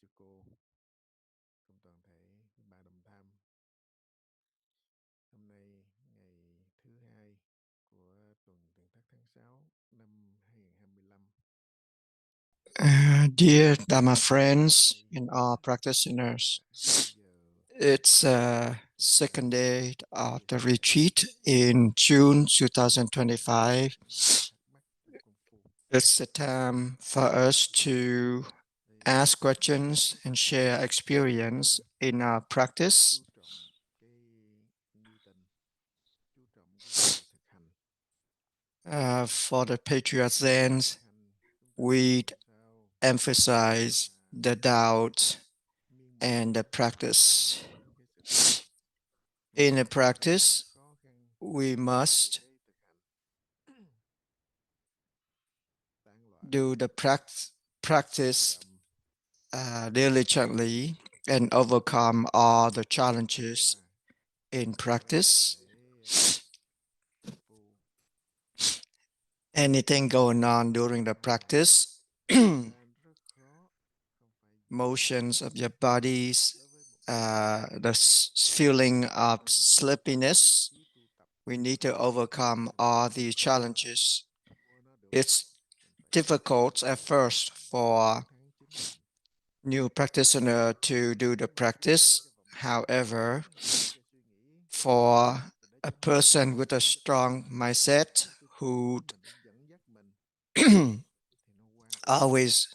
sư cô cùng toàn thể bà đồng tham. Hôm nay ngày thứ hai của tuần Tiền Tắc tháng 6 năm 2025. Dear Dharma friends and all practitioners, it's second day of the retreat in June 2025. It's the time for us to ask questions and share experience in our practice. For the Patriot Zens, we emphasize the doubt and the practice. In the practice, we must do the practice diligently and overcome all the challenges in practice. Anything going on during the practice, motions of your bodies, the feeling of sleepiness, we need to overcome all the challenges. It's difficult at first for new practitioner to do the practice. However, for a person with a strong mindset who always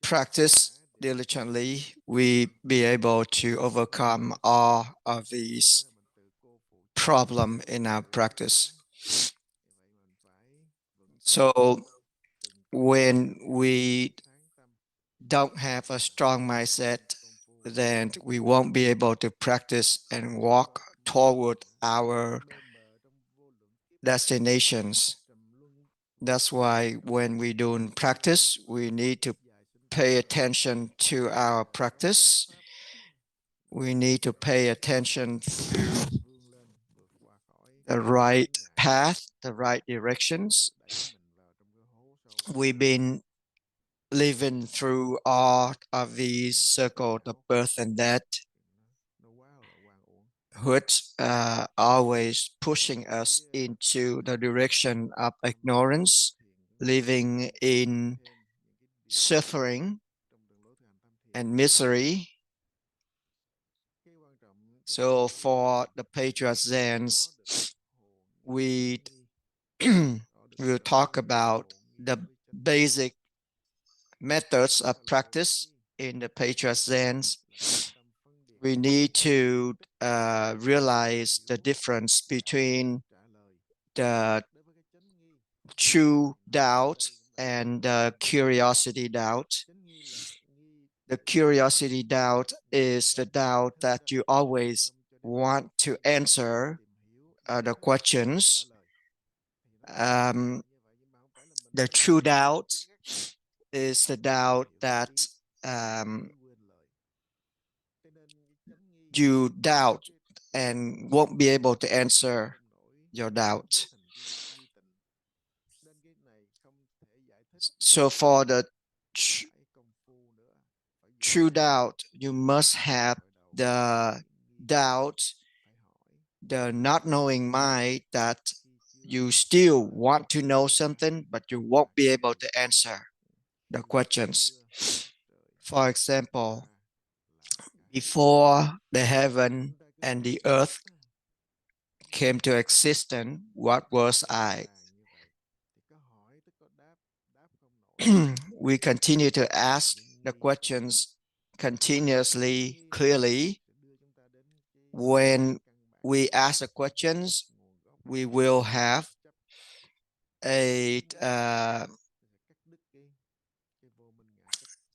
practice diligently, we be able to overcome all of these problems in our practice. So when we don't have a strong mindset, then we won't be able to practice and walk toward our destinations. That's why when we do practice, we need to pay attention to our practice. We need to pay attention to the right path, the right directions. We've been living through all of these circles of birth and death, which always pushing us into the direction of ignorance, living in suffering and misery. So for the Patriot Zens, we will talk about the basic methods of practice in the Patriot Zens. We need to realize the difference between the true doubt and the curiosity doubt. The curiosity doubt is the doubt that you always want to answer the questions. The true doubt is the doubt that you doubt and won't be able to answer your doubt. So for the true doubt, you must have the doubt, the not knowing mind that you still want to know something, but you won't be able to answer the questions. For example, before the heaven and the earth came to existence, what was I? We continue to ask the questions continuously, clearly. When we ask the questions, we will have a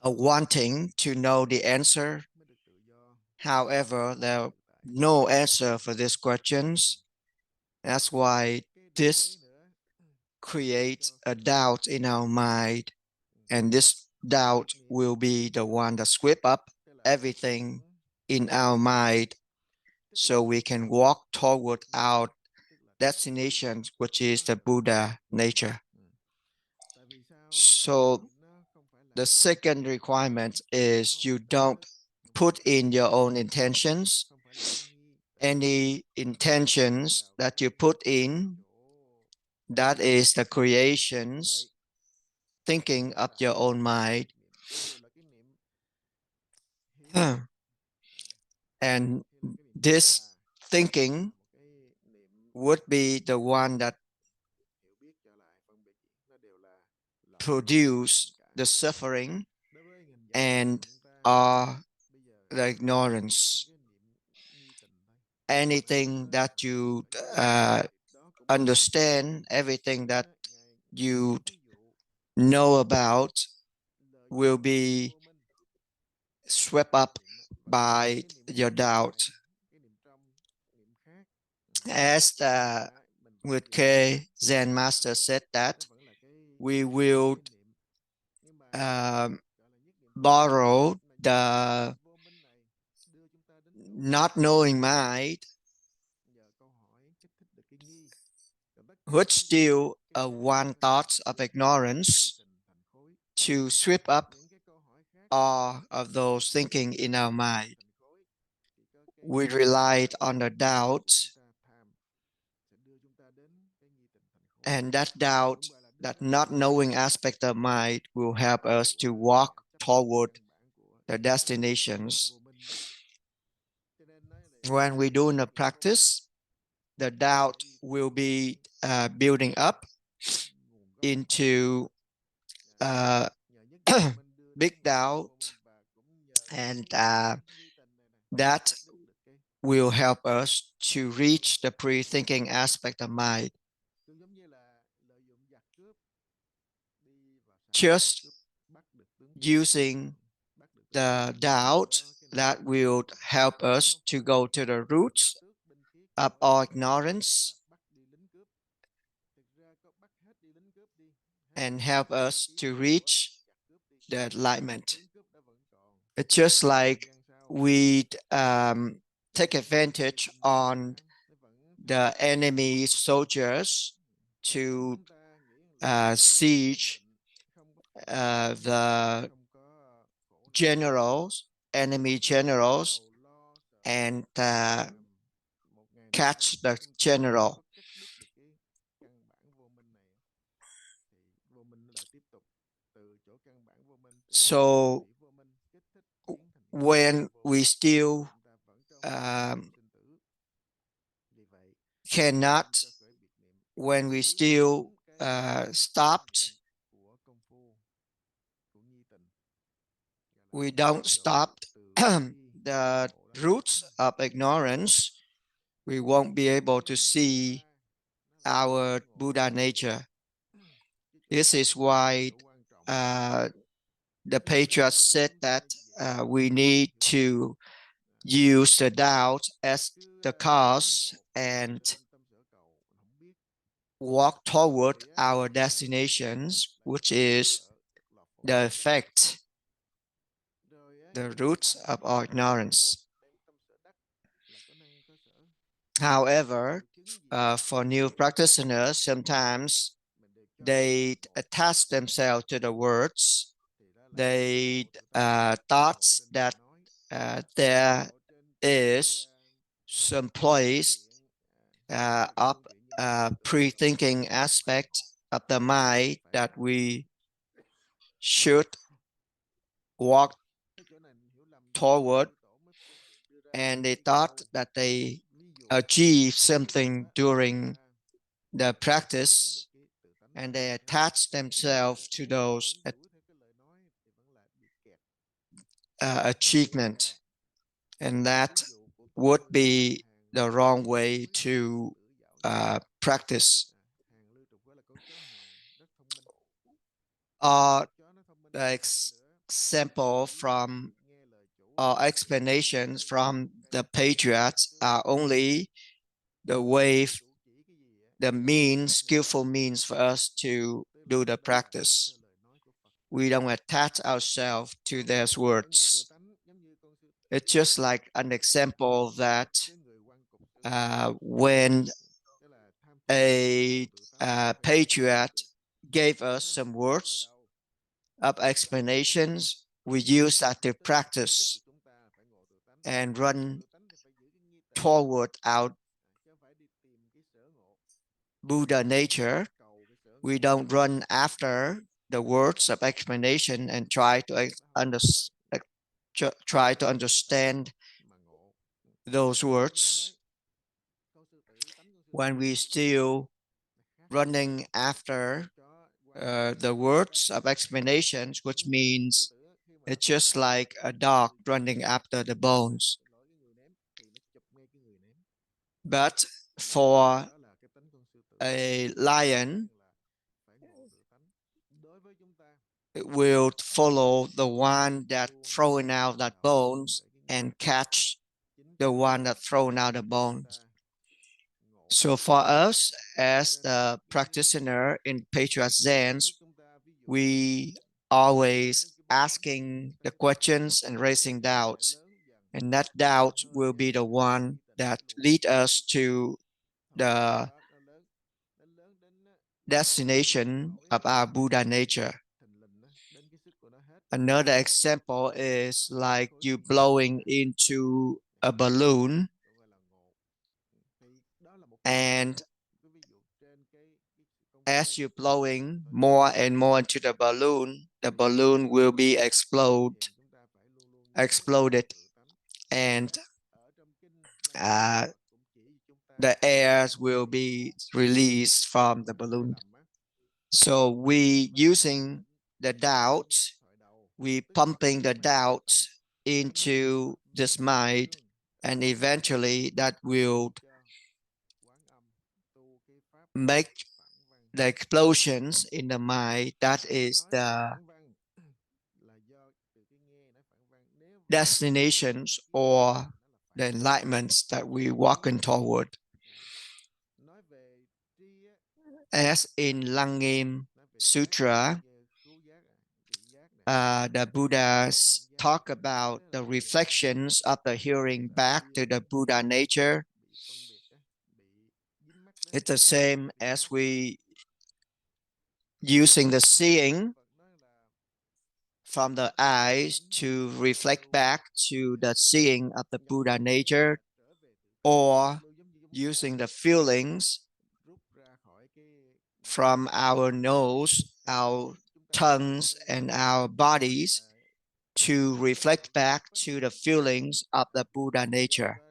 wanting to know the answer. However, there are no answer for these questions. That's why this creates a doubt in our mind, and this doubt will be the one that sweep up everything in our mind so we can walk toward our destination, which is the Buddha nature. So the second requirement is you don't put in your own intentions. Any intentions that you put in, that is the creations, thinking of your own mind. And this thinking would be the one that produce the suffering and the ignorance. Anything that you understand, everything that you know about will be swept up by your doubt. As the Zen Master said that we will borrow the not knowing mind, which still one thought of ignorance, to sweep up all of those thinking in our mind. We relied on the doubt, and that doubt, that not knowing aspect of mind, will help us to walk toward the destinations. When we do the practice, the doubt will be building up into big doubt, and that will help us to reach the pre-thinking aspect of mind. Just using the doubt, that will help us to go to the roots of all ignorance and help us to reach the enlightenment. It's just like we take advantage on the enemy soldiers to siege the generals, enemy generals, and catch the general. So when we still cannot, when we still stopped, we don't stop the roots of ignorance, we won't be able to see our Buddha nature. This is why the patriarch said that we need to use the doubt as the cause and walk toward our destinations, which is the effect, the roots of our ignorance. However, for new practitioners, sometimes they attach themselves to the words. They thought that there is some place of pre-thinking aspect of the mind that we should walk toward, and they thought that they achieve something during the practice, and they attach themselves to those achievement, and that would be the wrong way to practice. The example from explanations from the patriots are only the way, the means, skillful means for us to do the practice. We don't attach ourselves to their words. It's just like an example that when a patriot gave us some words, of explanations, we use that to practice and run toward our Buddha nature. We don't run after the words of explanation and try to understand those words. When we still running after the words of explanations, which means it's just like a dog running after the bones. But for a lion, it will follow the one that throwing out that bones and catch the one that thrown out the bones. So for us as the practitioner in Patriot Zens, we always asking the questions and raising doubts. And that doubt will be the one that lead us to the destination of our Buddha nature. Another example is like you blowing into a balloon, and as you're blowing more and more into the balloon will be exploded, and the air will be released from the balloon. So we using the doubt, we pumping the doubt into this mind, and eventually that will make the explosions in the mind. That is the destinations or the enlightenments that we walking toward. As in Lăng Sutra, the Buddhas talk about the reflections of the hearing back to the Buddha nature. It's the same as we using the seeing from the eyes to reflect back to the seeing of the Buddha nature, or using the feelings from our nose, our tongues, and our bodies to reflect back to the feelings of the Buddha nature,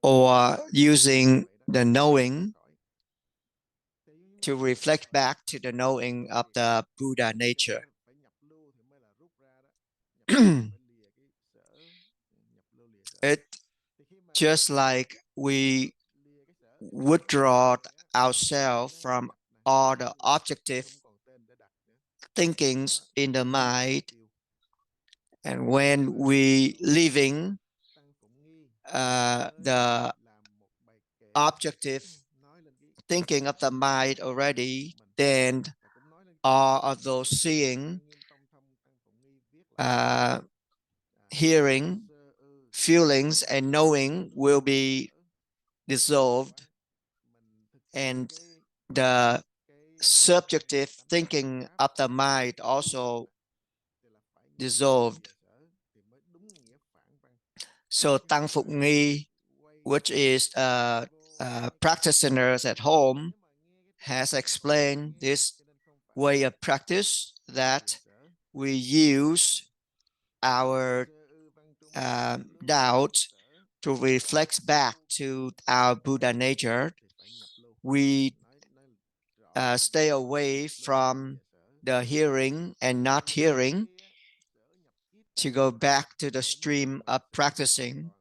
or using the knowing to reflect back to the knowing of the Buddha nature. It just like we withdraw ourselves from all the objective thinkings in the mind, and when we leaving the objective thinking of the mind already, then all of those seeing, hearing, feelings, and knowing will be dissolved, and the subjective thinking of the mind also dissolved. So Tăng Phục Nghi, which is practitioners at home, has explained this way of practice, that we use our doubt to reflect back to our Buddha nature. We stay away from the hearing and not hearing to go back to the stream of practicing.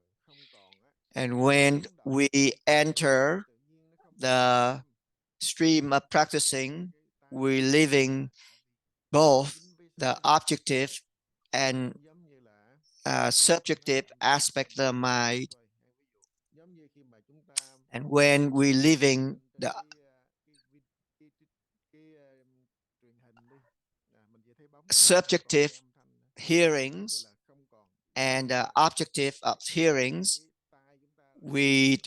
And when we enter the stream of practicing, we're living both the objective and subjective aspect of the mind. And when we're living the subjective hearings and the objective of hearings, we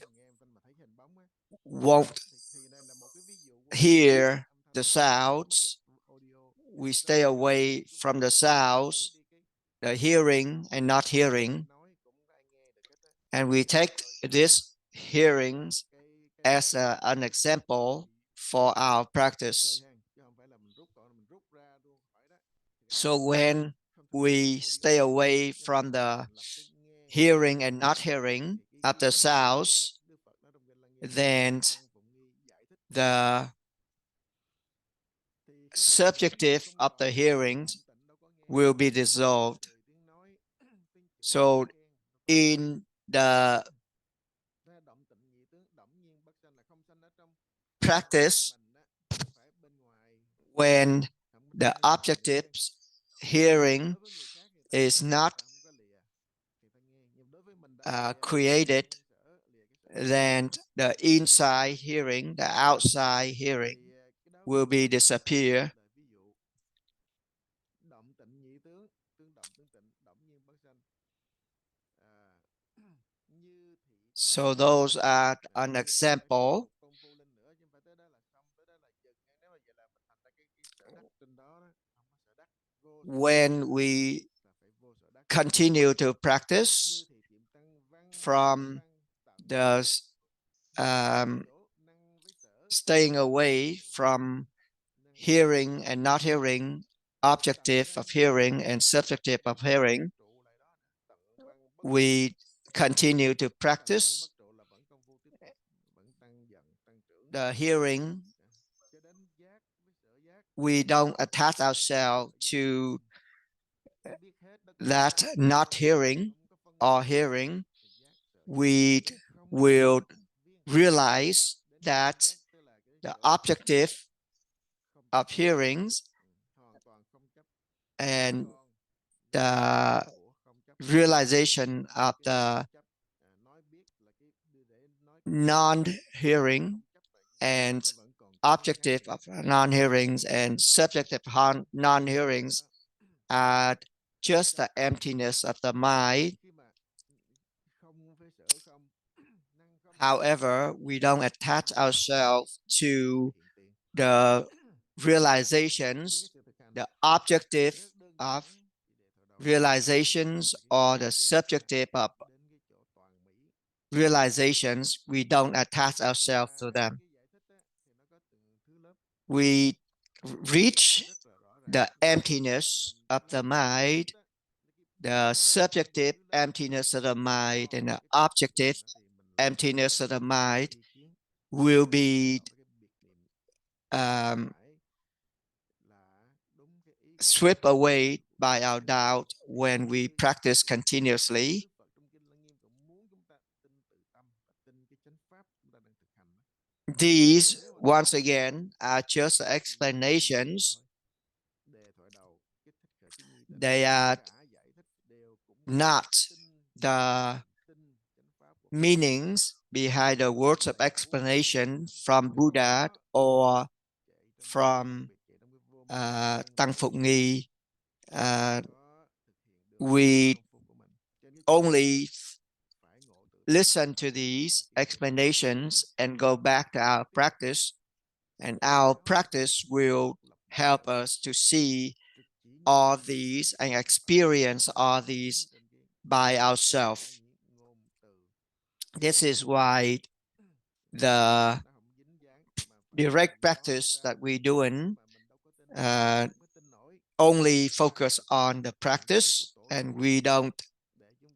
won't hear the sounds. We stay away from the sounds, the hearing and not hearing. And we take this hearings as an example for our practice. So when we stay away from the hearing and not hearing of the sounds, then the subjective of the hearing will be dissolved. So in the practice, when the objective hearing is not created, then the inside hearing, the outside hearing will be disappear. So those are an example. When we continue to practice from the staying away from hearing and not hearing, objective of hearing and subjective of hearing, we continue to practice the hearing. We don't attach ourselves to that not hearing or hearing. We will realize that the objective of hearings and the realization of the non-hearing and objective of non-hearings and subjective non-hearings are just the emptiness of the mind. However, we don't attach ourselves to the realizations, the objective of realizations or the subjective of realizations. We don't attach ourselves to them. We reach the emptiness of the mind, the subjective emptiness of the mind and the objective emptiness of the mind will be swept away by our doubt when we practice continuously. These, once again, are just explanations. They are not the meanings behind the words of explanation from Buddha or from Tăng Phục Nghi. We only listen to these explanations and go back to our practice, and our practice will help us to see all these and experience all these by ourselves. This is why the direct practice that we're doing only focus on the practice, and we don't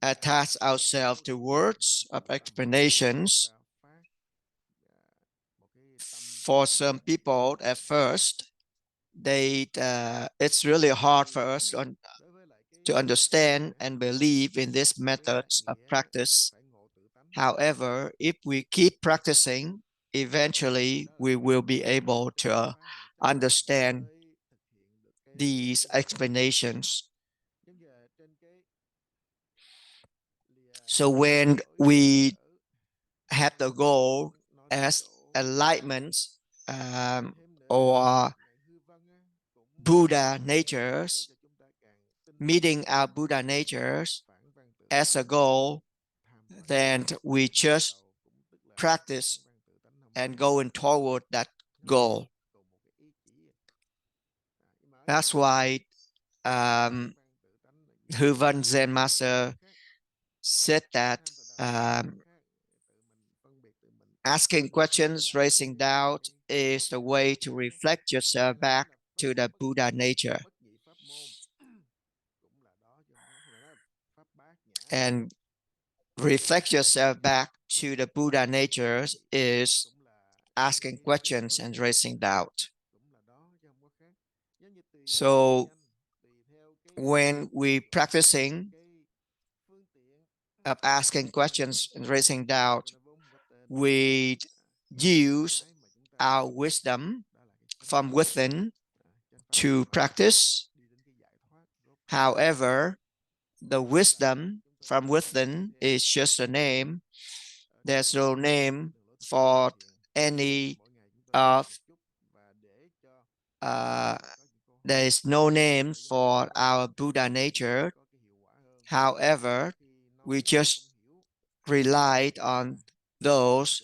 attach ourselves to words of explanations. For some people, at first, it's really hard for us to understand and believe in these methods of practice. However, if we keep practicing, eventually we will be able to understand these explanations. So when we have the goal as enlightenment or Buddha natures, meeting our Buddha natures as a goal, then we just practice and going toward that goal. That's why Hư Vân Zen Master said that asking questions, raising doubt is the way to reflect yourself back to the Buddha nature. And reflect yourself back to the Buddha nature is asking questions and raising doubt. So when we practicing of asking questions and raising doubt, we use our wisdom from within to practice. However, the wisdom from within is just a name. There's no name for any of there is no name for our Buddha nature. However, we just relied on those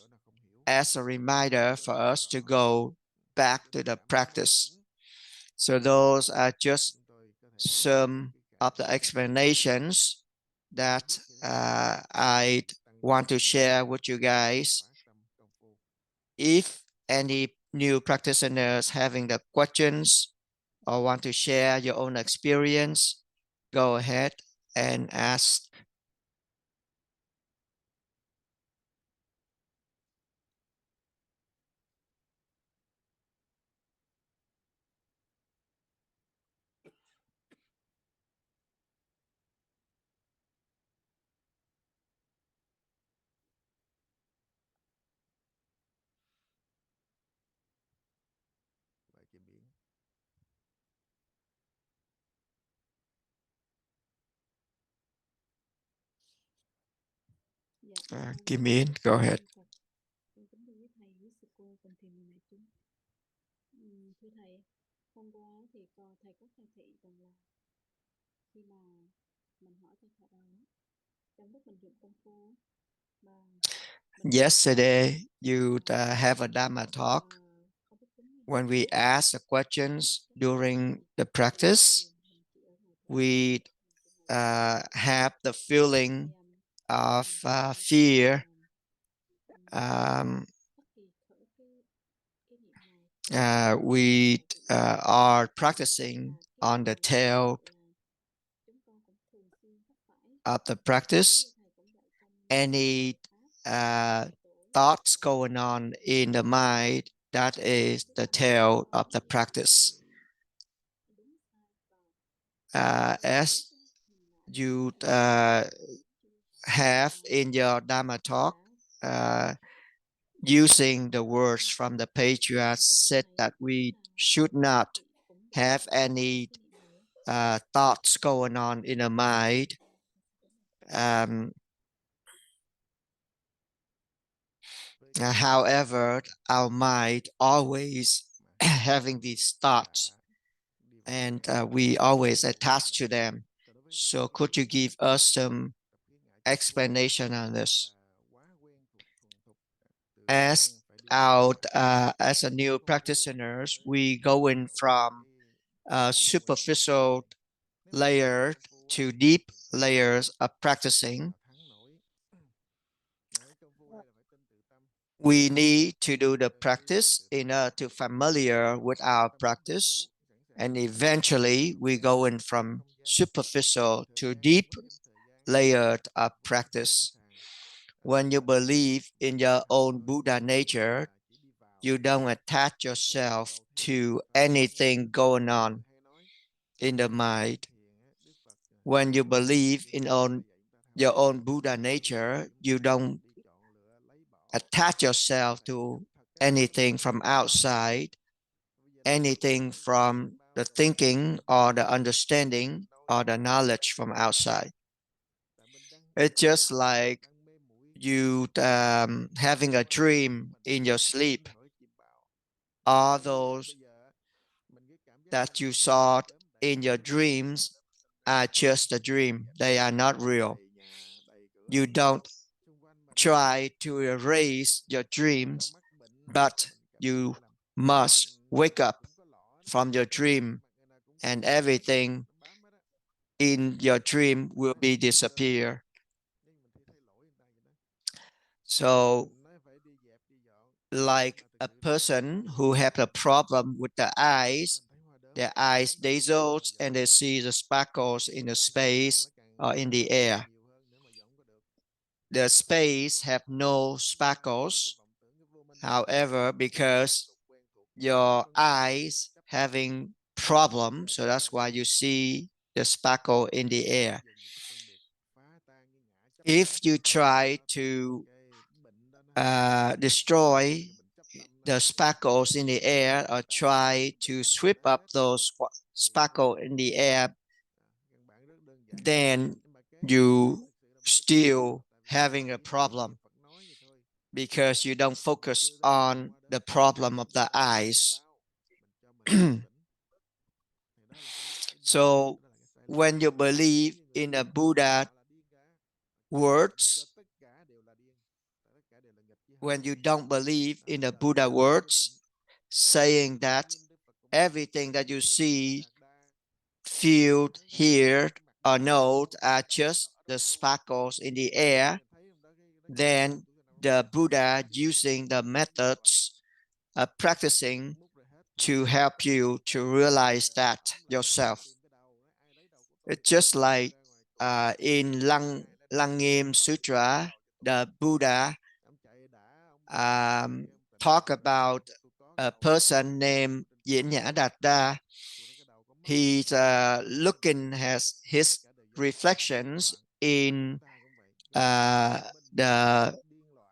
as a reminder for us to go back to the practice. So those are just some of the explanations that I want to share with you guys. If any new practitioners having the questions or want to share your own experience, go ahead and ask. Kim In, go ahead. Thưa thầy, hôm qua thì thầy có khai thị rằng là khi mà mình hỏi thầy đó, trong lúc mình dụng công phu mà yesterday you have a Dharma talk when we ask the questions during the practice. We have the feeling of fear. We are practicing on the tail of the practice. Any thoughts going on in the mind, that is the tail of the practice. As you have in your Dharma talk, using the words from the page, you have said that we should not have any thoughts going on in the mind. However, our mind always having these thoughts, and we always attach to them. So could you give us some explanation on this? As a new practitioners, we go in from superficial layer to deep layers of practicing. We need to do the practice in order to familiar with our practice, and eventually we go in from superficial to deep layered of practice. When you believe in your own Buddha nature, you don't attach yourself to anything going on in the mind. When you believe in your own Buddha nature, you don't attach yourself to anything from outside, anything from the thinking or the understanding or the knowledge from outside. It's just like you having a dream in your sleep. All those that you saw in your dreams are just a dream. They are not real. You don't try to erase your dreams, but you must wake up from your dream and everything in your dream will be disappear. So like a person who have a problem with the eyes, their eyes dazzles and they see the sparkles in the space or in the air. The space have no sparkles. However, because your eyes having problem, so that's why you see the sparkle in the air. If you try to destroy the sparkles in the air or try to sweep up those sparkle in the air, then you still having a problem because you don't focus on the problem of the eyes. So when you believe in a Buddha words, when you don't believe in the Buddha words, saying that everything that you see, feel, hear, or know are just the sparkles in the air, then the Buddha using the methods of practicing to help you to realize that yourself. It's just like in Lăng Nghiêm Sutra, the Buddha talk about a person named Diễn Nhã Đạt Đa. He's looking at his reflections in the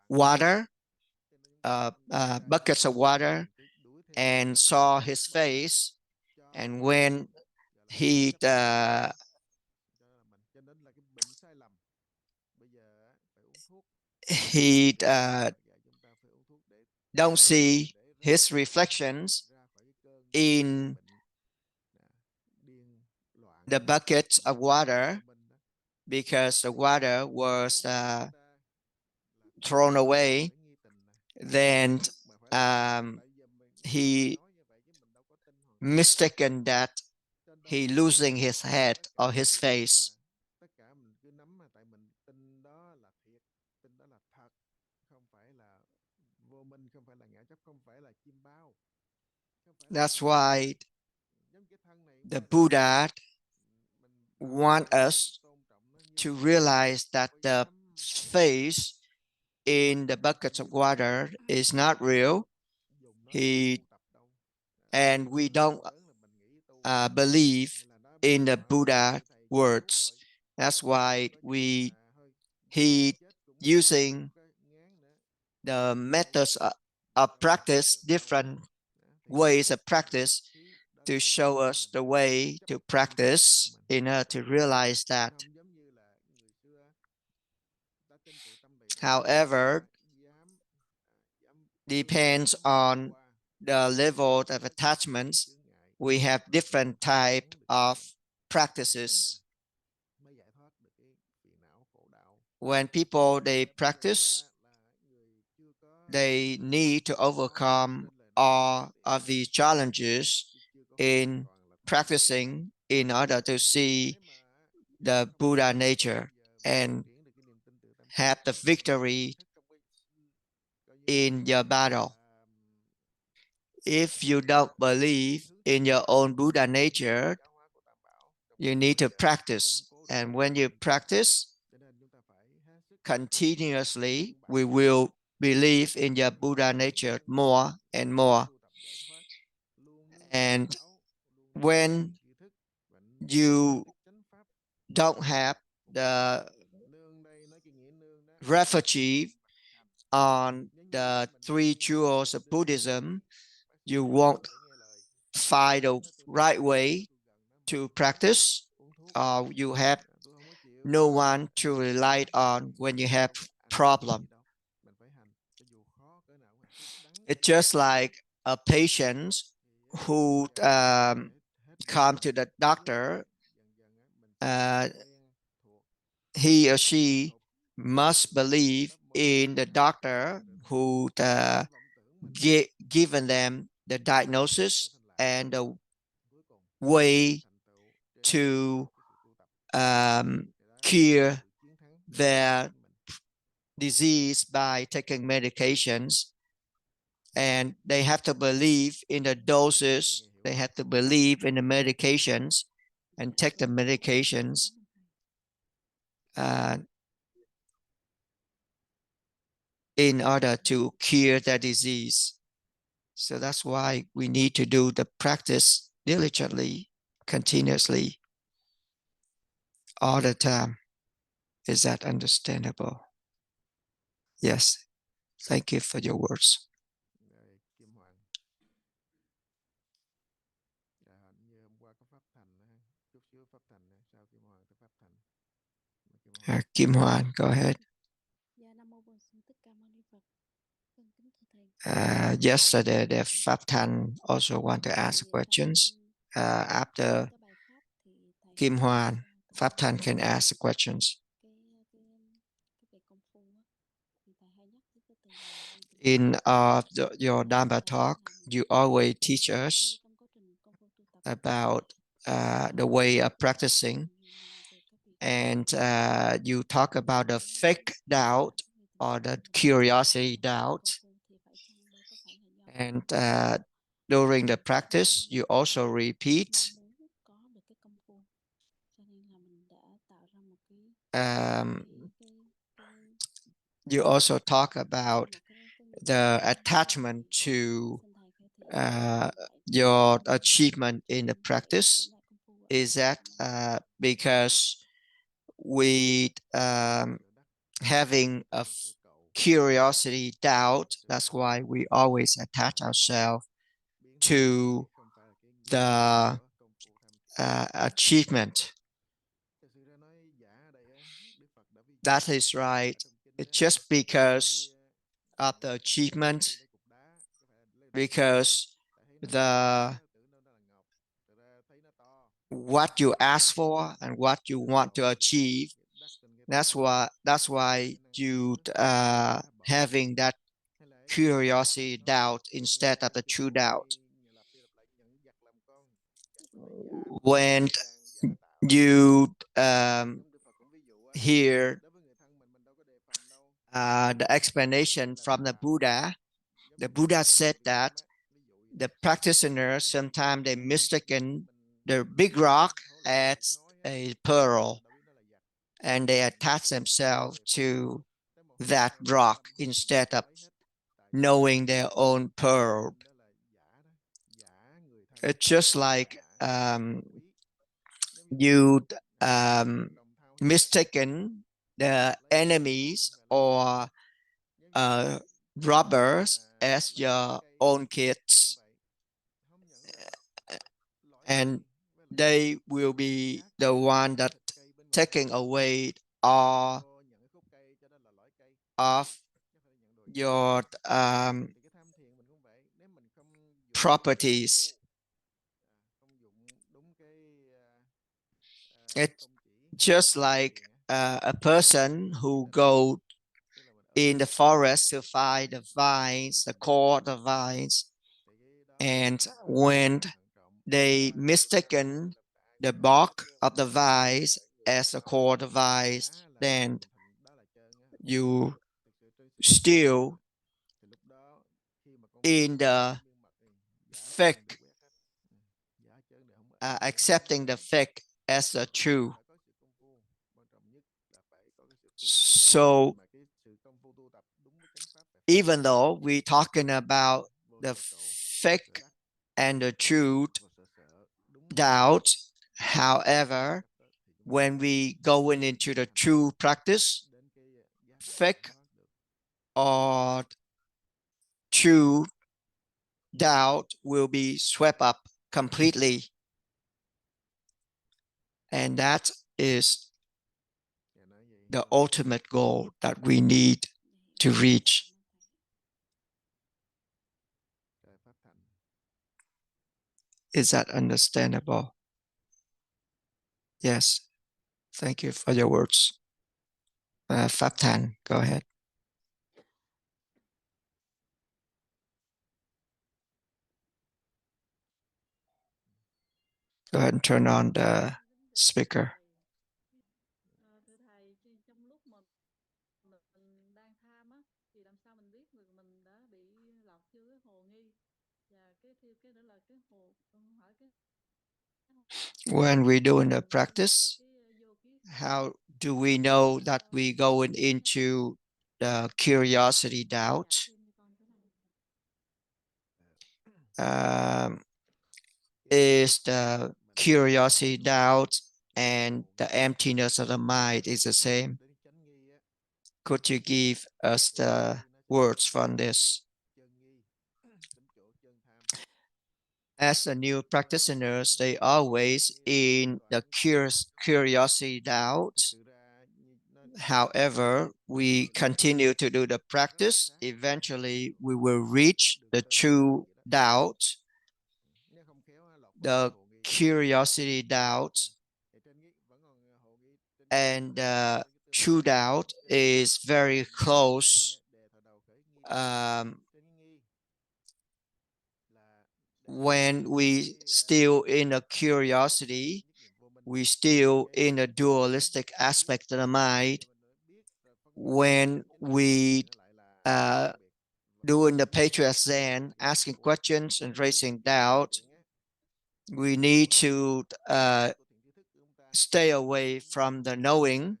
water, buckets of water, and saw his face. And when he don't see his reflections in the buckets of water because the water was thrown away, then he mistaken that he losing his head or his face. That's why the Buddha want us to realize that the face in the buckets of water is not real. And we don't believe in the Buddha words. That's why he using the methods of practice, different ways of practice to show us the way to practice in order to realize that. However, depends on the level of attachments. We have different type of practices. When people they practice, they need to overcome all of the challenges in practicing in order to see the Buddha nature and have the victory in your battle. If you don't believe in your own Buddha nature, you need to practice. And when you practice continuously, we will believe in your Buddha nature more and more. And when you don't have the refugee on the three jewels of Buddhism, you won't find the right way to practice, or you have no one to rely on when you have problem. It's just like a patient who come to the doctor. He or she must believe in the doctor who given them the diagnosis and way to cure their disease by taking medications, and they have to believe in the doses, they have to believe in the medications and take the medications in order to cure their disease. So that's why we need to do the practice diligently, continuously, all the time. Is that understandable? Yes. Thank you for your words. Kim Hoàng. Như hôm qua có pháp thành, chút xíu pháp thành, sau Kim Hoàng tới pháp thành. Kim Hoàng, go ahead. Dạ, Nam mô Bổn Sư Thích Ca Mâu Ni Phật. Kính thưa thầy. Yesterday, the Pháp Thanh also want to ask questions. After Kim Hoàng, Pháp Thanh can ask questions. In your Dharma talk, you always teach us about the way of practicing, and you talk about the fake doubt or the curiosity doubt. And during the practice, you also repeat you also talk about the attachment to your achievement in the practice. Is that because we having a curiosity doubt, that's why we always attach ourselves to the achievement? That is right. It's just because of the achievement, because the what you ask for and what you want to achieve, that's why you having that curiosity doubt instead of the true doubt. When you hear the explanation from the Buddha said that the practitioners sometimes they mistaken the big rock as a pearl, and they attach themselves to that rock instead of knowing their own pearl. It's just like you mistaken the enemies or robbers as your own kids, and they will be the one that taking away all of your properties. It's just like a person who go in the forest to find the vines, the core of the vines, and when they mistaken the bark of the vines as the core of the vines, then you still in the fake, accepting the fake as the true. So even though we're talking about the fake and the truth doubt, however, when we go into the true practice, fake or true doubt will be swept up completely. And that is the ultimate goal that we need to reach. Is that understandable? Yes. Thank you for your words. Pháp Thanh, go ahead. Go ahead and turn on the speaker. Thưa thầy, trong lúc mà mình đang tham á, thì làm sao mình biết được mình đã bị lọt vô cái hồ nghi, và cái đó là cái hồ, hỏi cái When we're doing the practice, how do we know that we going into the curiosity doubt? Is the curiosity doubt and the emptiness of the mind is the same? Could you give us the words from this? As a new practitioners, they always in the curiosity doubt. However, we continue to do the practice. Eventually, we will reach the true doubt. The curiosity doubt and the true doubt is very close. When we still in a curiosity, we still in a dualistic aspect of the mind. When we doing the Patriot Zen, asking questions and raising doubt, we need to stay away from the knowing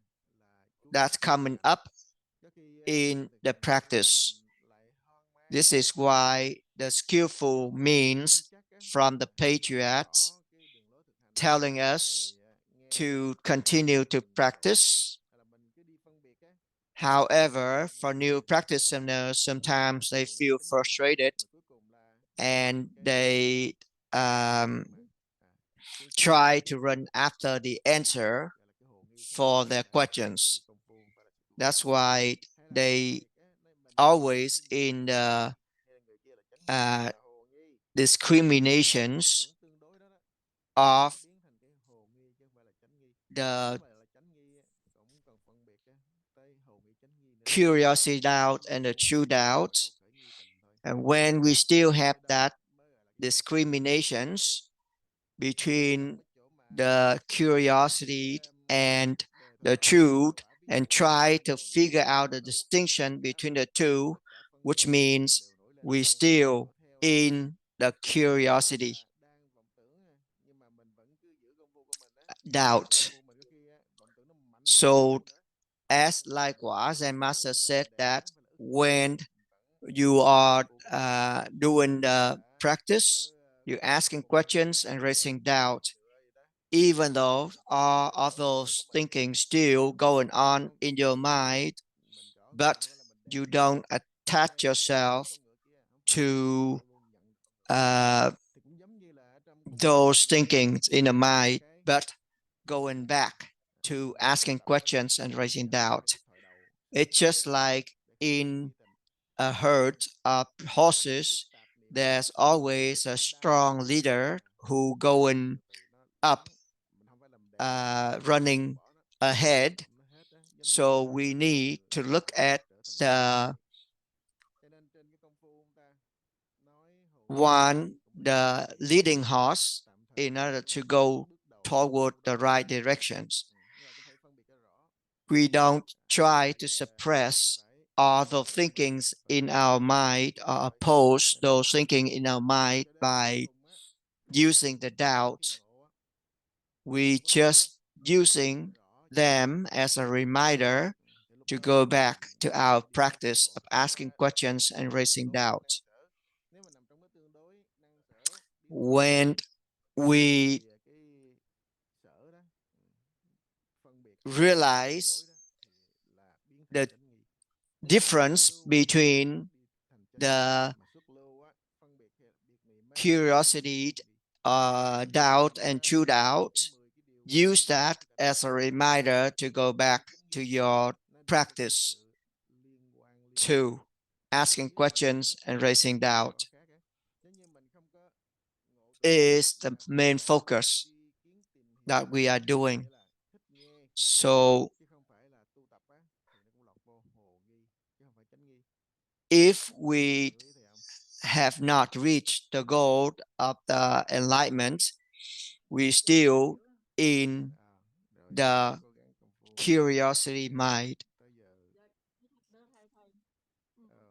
that's coming up in the practice. This is why the skillful means from the patriots telling us to continue to practice. However, for new practitioners, sometimes they feel frustrated and they try to run after the answer for their questions. That's why they always in the discriminations of the curiosity doubt and the true doubt. And when we still have that discriminations between the curiosity and the truth, and try to figure out the distinction between the two, which means we still in the curiosity doubt. So as like what Zen Master said, that when you are doing the practice, you're asking questions and raising doubt, even though all of those thinking still going on in your mind, but you don't attach yourself to those thinkings in the mind, but going back to asking questions and raising doubt. It's just like in a herd of horses, there's always a strong leader who going up, running ahead. So we need to look at the leading horse in order to go toward the right directions. We don't try to suppress all the thinkings in our mind or oppose those thinking in our mind by using the doubt. We just using them as a reminder to go back to our practice of asking questions and raising doubt. When we realize the difference between the curiosity, doubt, and true doubt, use that as a reminder to go back to your practice to asking questions and raising doubt is the main focus that we are doing. So if we have not reached the goal of the enlightenment, we still in Rồi the cố gắng công phu curiosity mind. tới giờ. Dạ, thầy.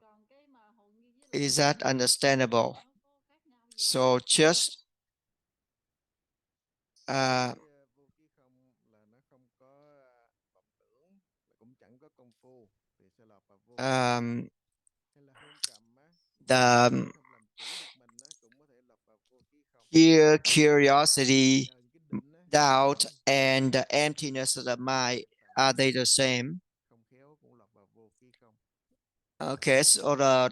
Còn cái mà hồ nghi với lại Is that understandable? nó có khác nhau gì So không? just Cái vô ký không là nó không có vọng tưởng, cũng chẳng có công phu, thì sẽ lọt vào vô ký không. Hay là hôn trầm á, the không làm chủ được mình á, cũng có thể lọt vào vô ký không. here curiosity, Nhờ những cái định á, doubt, and the emptiness of the mind, are they the same? không khéo cũng lọt vào vô ký không. Okay, so the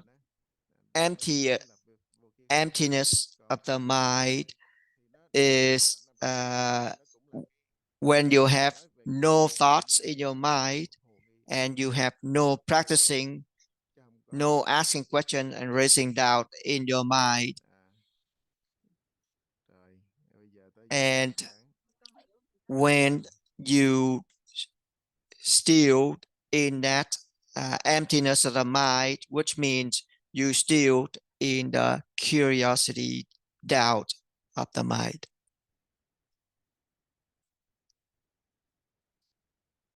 empty Là vô ký không. emptiness of the mind Thì nó is nó cũng là when you have nói về no cái thoughts dạng in your là mind hồ nghi, and you have no practicing, chứ không có no asking question and raising doubt in your mind. Rồi bây giờ tới giờ And sáng. Con hiểu. when you still in that emptiness of the mind, which means you still in the curiosity, doubt of the mind.